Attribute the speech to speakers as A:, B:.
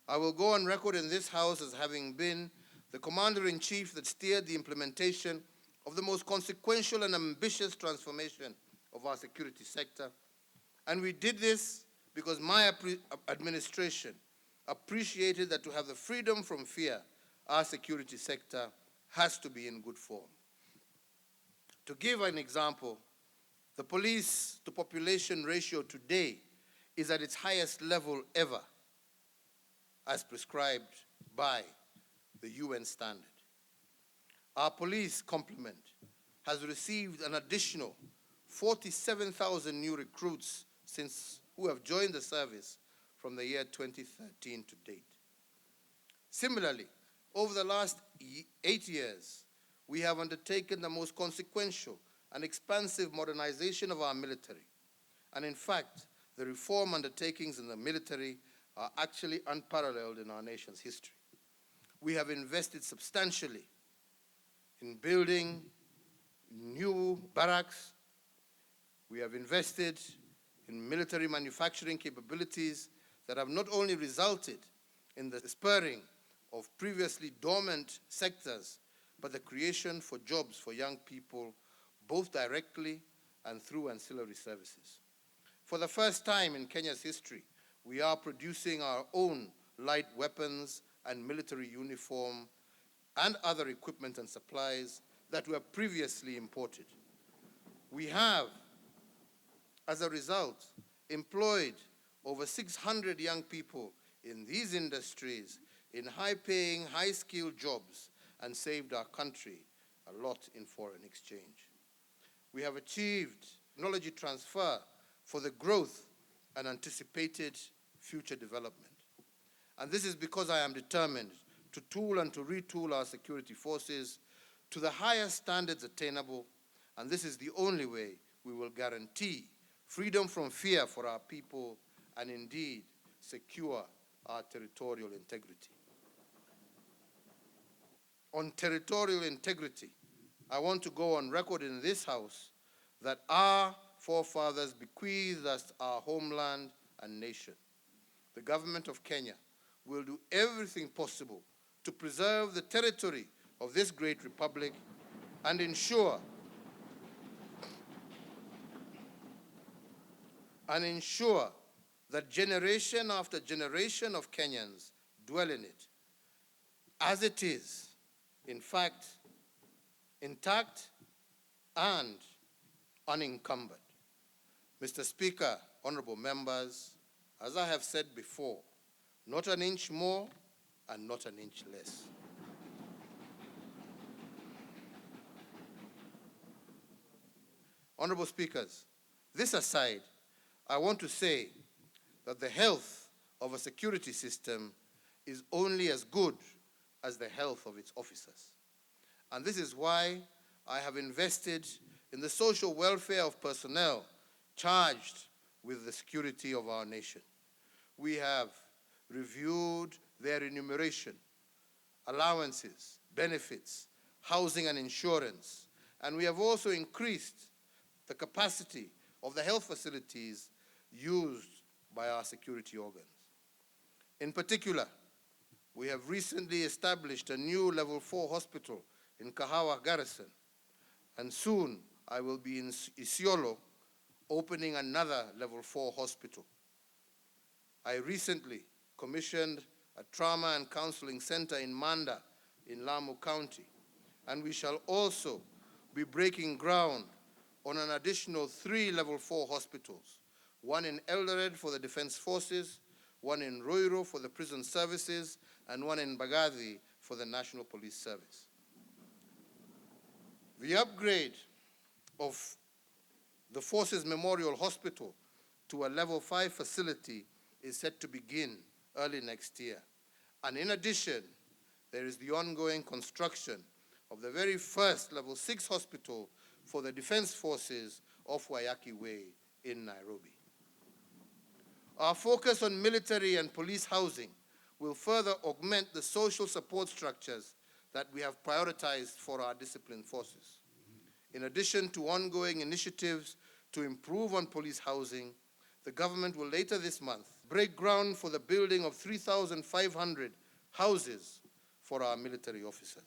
A: I will go on record in this House as having been the Commander-in-Chief that steered the implementation of the most consequential and ambitious transformation of our security sector. And we did this because my administration appreciated that to have the freedom from fear, our security sector has to be in good form. To give an example, the police to population ratio today is at its highest level ever, as prescribed by the UN standard. Our police complement has received an additional 47,000 new recruits who have joined the service from the year 2013 to date. Similarly, over the last 8 years, we have undertaken the most consequential and expansive modernization of our military. And in fact, the reform undertakings in the military are actually unparalleled in our nation's history. We have invested substantially in building new barracks. We have invested in military manufacturing capabilities that have not only resulted in the spurring of previously dormant sectors, but the creation for jobs for young people, both directly and through ancillary services. For the first time in Kenya's history, we are producing our own light weapons and military uniform and other equipment and supplies that were previously imported. We have, as a result, employed over 600 young people in these industries in high-paying, high-skilled jobs and saved our country a lot in foreign exchange. We have achieved technology transfer for the growth and anticipated future development. And this is because I am determined to tool and to retool our security forces to the highest standards attainable, and this is the only way we will guarantee freedom from fear for our people and indeed secure our territorial integrity. On territorial integrity, I want to go on record in this House that our forefathers bequeathed us our homeland and nation. The government of Kenya will do everything possible to preserve the territory of this great republic and ensure that generation after generation of Kenyans dwell in it, as it is, in fact, intact and unencumbered. Mr. Speaker, honorable members, as I have said before, not an inch more and not an inch less. Honorable speakers, this aside, I want to say that the health of a security system is only as good as the health of its officers. And this is why I have invested in the social welfare of personnel charged with the security of our nation. We have reviewed their remuneration, allowances, benefits, housing and insurance, and we have also increased the capacity of the health facilities used by our security organs. In particular, we have recently established a new Level 4 hospital in Kahawa Garrison, and soon I will be in Isiolo opening another Level 4 hospital. I recently commissioned a trauma and counseling center in Manda in Lamu County, and we shall also be breaking ground on an additional 3 Level 4 hospitals, one in Eldoret for the Defense Forces, one in Ruiru for the Prison Services, and one in Bagathi for the National Police Service. The upgrade of the Forces Memorial Hospital to a Level 5 facility is set to begin early next year. And in addition, there is the ongoing construction of the very first Level 6 hospital for the Defense Forces off Waiyaki Way in Nairobi. Our focus on military and police housing will further augment the social support structures that we have prioritized for our disciplined forces. In addition to ongoing initiatives to improve on police housing, the government will later this month break ground for the building of 3,500 houses for our military officers.